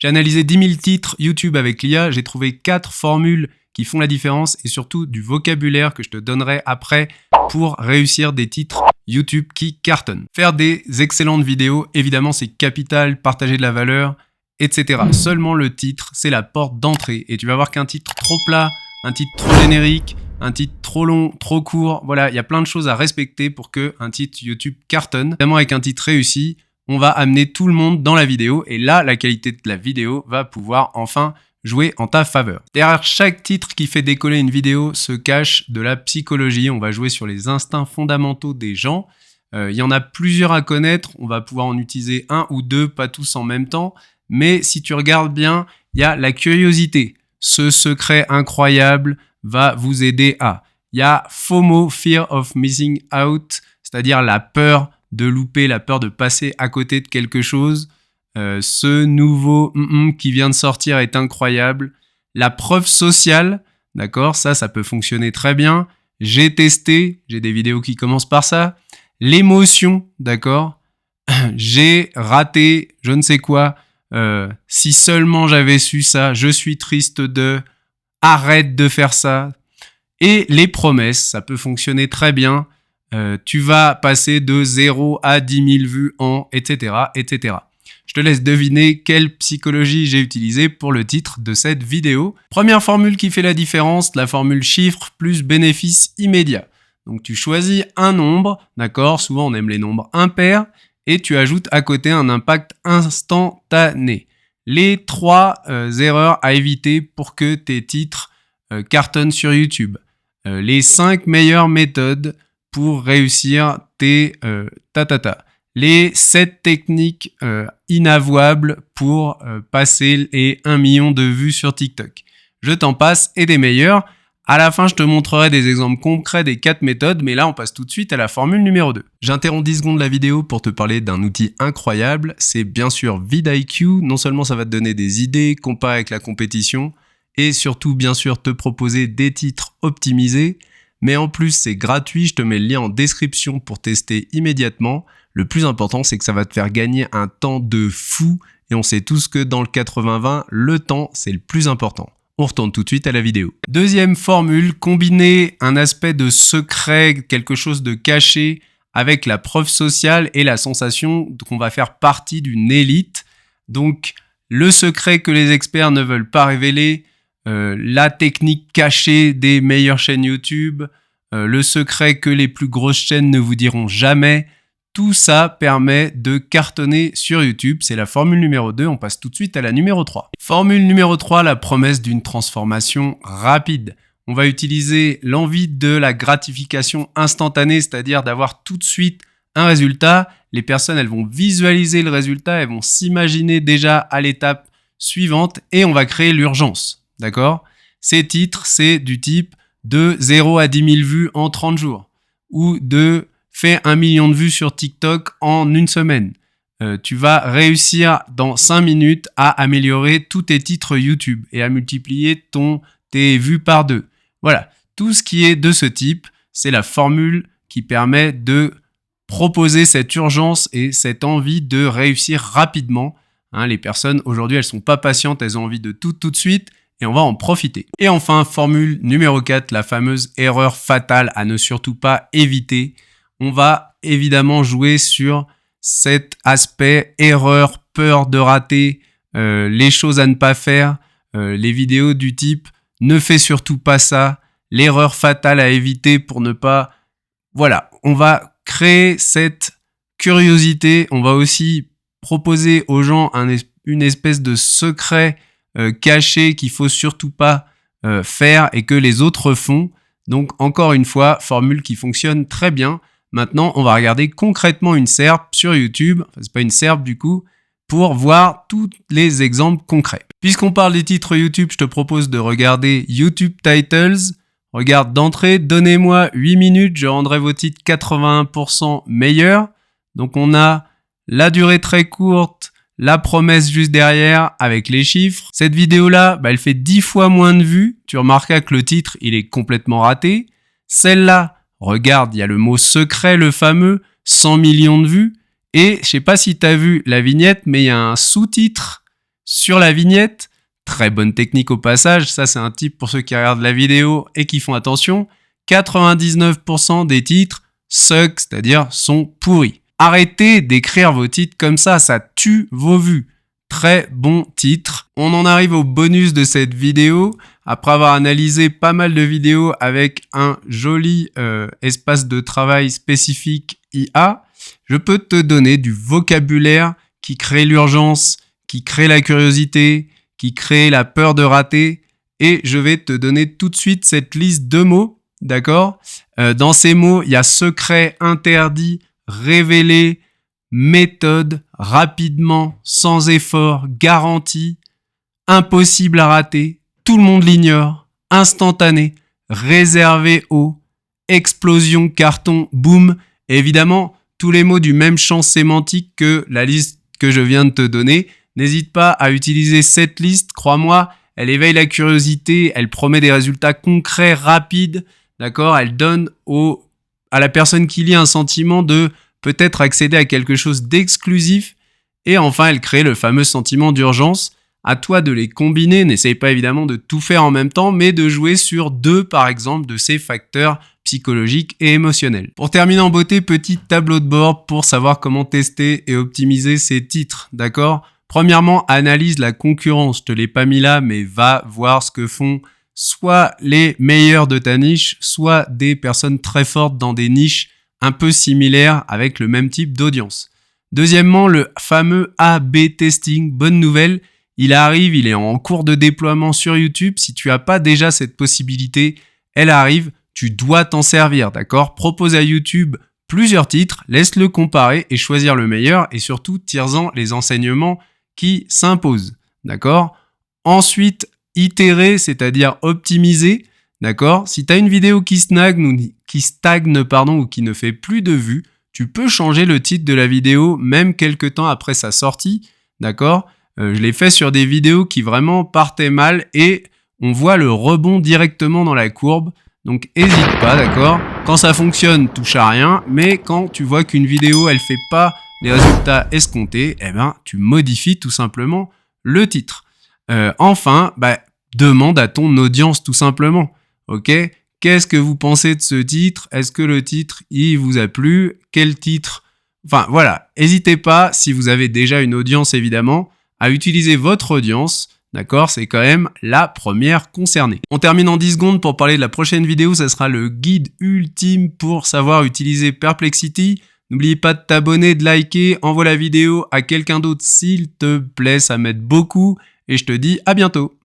J'ai analysé 10 000 titres YouTube avec l'IA, j'ai trouvé 4 formules qui font la différence et surtout du vocabulaire que je te donnerai après pour réussir des titres YouTube qui cartonnent. Faire des excellentes vidéos, évidemment c'est capital, partager de la valeur, etc. Seulement le titre, c'est la porte d'entrée et tu vas voir qu'un titre trop plat, un titre trop générique, un titre trop long, trop court, voilà, il y a plein de choses à respecter pour que un titre YouTube cartonne. Évidemment avec un titre réussi, on va amener tout le monde dans la vidéo et là, la qualité de la vidéo va pouvoir enfin jouer en ta faveur. Derrière chaque titre qui fait décoller une vidéo se cache de la psychologie. On va jouer sur les instincts fondamentaux des gens. Il y en a plusieurs à connaître. On va pouvoir en utiliser un ou deux, pas tous en même temps. Mais si tu regardes bien, il y a la curiosité. Ce secret incroyable va vous aider à. Il y a FOMO, Fear of Missing Out, c'est-à-dire la peur de louper, la peur de passer à côté de quelque chose. Ce nouveau qui vient de sortir est incroyable. La preuve sociale, d'accord, ça peut fonctionner très bien. J'ai testé, j'ai des vidéos qui commencent par ça. L'émotion, d'accord, j'ai raté je ne sais quoi. Si seulement j'avais su ça, je suis triste de, arrête de faire ça. Et les promesses, ça peut fonctionner très bien. Tu vas passer de 0 à 10 000 vues en, etc., etc. Je te laisse deviner quelle psychologie j'ai utilisée pour le titre de cette vidéo. Première formule qui fait la différence, la formule chiffre plus bénéfice immédiat. Donc tu choisis un nombre, d'accord, souvent on aime les nombres impairs, et tu ajoutes à côté un impact instantané. Les 3 erreurs à éviter pour que tes titres cartonnent sur YouTube. Les 5 meilleures méthodes pour réussir tes les 7 techniques inavouables pour passer les 1 million de vues sur TikTok. Je t'en passe et des meilleurs. À la fin, je te montrerai des exemples concrets des 4 méthodes, mais là, on passe tout de suite à la formule numéro 2. J'interromps 10 secondes la vidéo pour te parler d'un outil incroyable. C'est bien sûr vidIQ. Non seulement ça va te donner des idées, comparer avec la compétition, et surtout, bien sûr, te proposer des titres optimisés. Mais en plus, c'est gratuit. Je te mets le lien en description pour tester immédiatement. Le plus important, c'est que ça va te faire gagner un temps de fou. Et on sait tous que dans le 80-20, le temps, c'est le plus important. On retourne tout de suite à la vidéo. Deuxième formule, combiner un aspect de secret, quelque chose de caché, avec la preuve sociale et la sensation qu'on va faire partie d'une élite. Donc, le secret que les experts ne veulent pas révéler, la technique cachée des meilleures chaînes YouTube, le secret que les plus grosses chaînes ne vous diront jamais. Tout ça permet de cartonner sur YouTube. C'est la formule numéro 2. On passe tout de suite à la numéro 3. Formule numéro 3, la promesse d'une transformation rapide. On va utiliser l'envie de la gratification instantanée, c'est-à-dire d'avoir tout de suite un résultat. Les personnes, elles vont visualiser le résultat, elles vont s'imaginer déjà à l'étape suivante et on va créer l'urgence. D'accord ? Ces titres, c'est du type de 0 à 10 000 vues en 30 jours ou de fais 1 million de vues sur TikTok en une semaine. Tu vas réussir dans 5 minutes à améliorer tous tes titres YouTube et à multiplier tes vues par 2. Voilà, tout ce qui est de ce type, c'est la formule qui permet de proposer cette urgence et cette envie de réussir rapidement. Les personnes, aujourd'hui, elles sont pas patientes, elles ont envie de tout de suite. Et on va en profiter. Et enfin, formule numéro 4, la fameuse erreur fatale à ne surtout pas éviter. On va évidemment jouer sur cet aspect erreur, peur de rater, les choses à ne pas faire, les vidéos du type « ne fais surtout pas ça », l'erreur fatale à éviter pour ne pas... Voilà, on va créer cette curiosité. On va aussi proposer aux gens une espèce de secret caché qu'il faut surtout pas faire et que les autres font. Donc encore une fois, formule qui fonctionne très bien. Maintenant, on va regarder concrètement une SERP sur YouTube. Enfin, c'est pas une SERP du coup, pour voir tous les exemples concrets. Puisqu'on parle des titres YouTube, je te propose de regarder YouTube Titles. Regarde d'entrée, donnez-moi 8 minutes, je rendrai vos titres 81% meilleurs. Donc on a la durée très courte, la promesse juste derrière avec les chiffres. Cette vidéo-là, elle fait 10 fois moins de vues. Tu remarqueras que le titre, il est complètement raté. Celle-là, regarde, il y a le mot secret, le fameux, 100 millions de vues. Et je sais pas si tu as vu la vignette, mais il y a un sous-titre sur la vignette. Très bonne technique au passage, ça c'est un tip pour ceux qui regardent la vidéo et qui font attention. 99% des titres suck, c'est-à-dire sont pourris. Arrêtez d'écrire vos titres comme ça tue vos vues. Très bon titre. On en arrive au bonus de cette vidéo. Après avoir analysé pas mal de vidéos avec un joli espace de travail spécifique IA, je peux te donner du vocabulaire qui crée l'urgence, qui crée la curiosité, qui crée la peur de rater. Et je vais te donner tout de suite cette liste de mots, d'accord ? Dans ces mots, il y a secret, interdit, révélé, méthode, rapidement, sans effort, garantie, impossible à rater, tout le monde l'ignore, instantané, réservé au, explosion, carton, boom. Et évidemment, tous les mots du même champ sémantique que la liste que je viens de te donner. N'hésite pas à utiliser cette liste, crois-moi, elle éveille la curiosité, elle promet des résultats concrets, rapides, d'accord ? Elle donne à la personne qui lit un sentiment de peut-être accéder à quelque chose d'exclusif. Et enfin, elle crée le fameux sentiment d'urgence. À toi de les combiner, n'essaye pas évidemment de tout faire en même temps, mais de jouer sur 2 par exemple de ces facteurs psychologiques et émotionnels. Pour terminer en beauté, petit tableau de bord pour savoir comment tester et optimiser ces titres, d'accord ? Premièrement, analyse la concurrence. Je te l'ai pas mis là, mais va voir ce que font soit les meilleurs de ta niche, soit des personnes très fortes dans des niches un peu similaires avec le même type d'audience. Deuxièmement, le fameux A/B testing. Bonne nouvelle, il arrive, il est en cours de déploiement sur YouTube. Si tu n'as pas déjà cette possibilité, elle arrive, tu dois t'en servir, d'accord ? Propose à YouTube plusieurs titres, laisse-le comparer et choisir le meilleur et surtout tire-en les enseignements qui s'imposent, d'accord ? Ensuite, itérer, c'est-à-dire optimiser, d'accord ? Si tu as une vidéo qui stagne ou qui ne fait plus de vues, tu peux changer le titre de la vidéo même quelques temps après sa sortie, d'accord ? Je l'ai fait sur des vidéos qui vraiment partaient mal et on voit le rebond directement dans la courbe. Donc hésite pas, d'accord ? Quand ça fonctionne, touche à rien, mais quand tu vois qu'une vidéo, elle fait pas les résultats escomptés, tu modifies tout simplement le titre. Enfin, demande à ton audience tout simplement, ok ? Qu'est-ce que vous pensez de ce titre ? Est-ce que le titre, il vous a plu ? Quel titre ? Enfin voilà, n'hésitez pas, si vous avez déjà une audience évidemment, à utiliser votre audience. D'accord, c'est quand même la première concernée. On termine en 10 secondes pour parler de la prochaine vidéo. Ça sera le guide ultime pour savoir utiliser Perplexity. N'oubliez pas de t'abonner, de liker. Envoie la vidéo à quelqu'un d'autre s'il te plaît. Ça m'aide beaucoup. Et je te dis à bientôt.